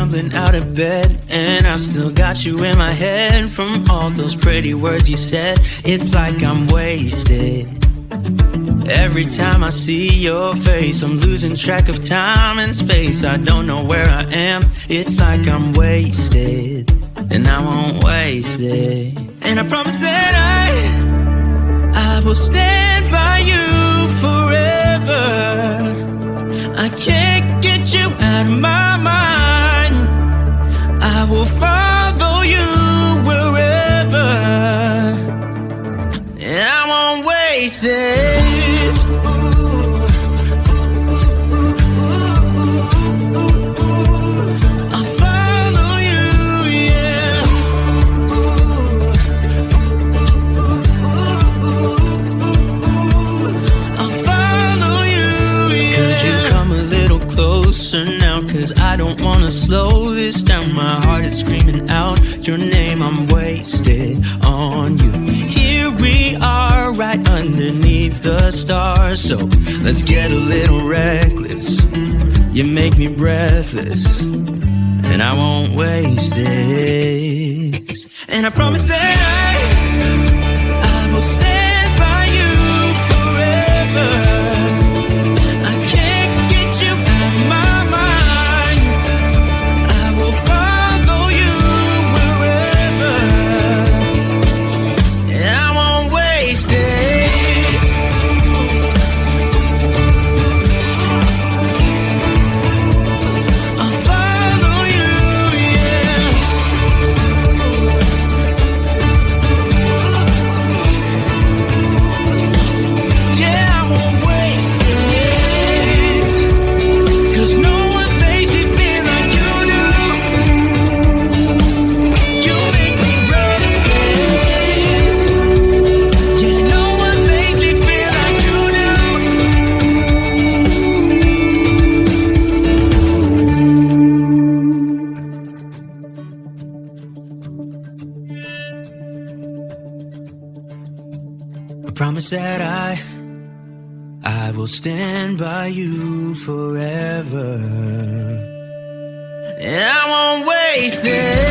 stumbling out of bed, and I still got you in my head. From all those pretty words you said, it's like I'm wasted. Every time I see your face, I'm losing track of time and space. I don't know where I am, it's like I'm wasted, and I won't waste it. And I promise that I will stand by you forever. I can't get you out of my mind. I will follow you wherever, and I won't waste it. Now, cause I don't wanna slow this down. My heart is screaming out your name. I'm wasted on you. Here we are, right underneath the stars. So let's get a little reckless. You make me breathless, and I won't waste this. And I promise that I will stand by you forever. Promise that I will stand by you forever, and I won't waste it.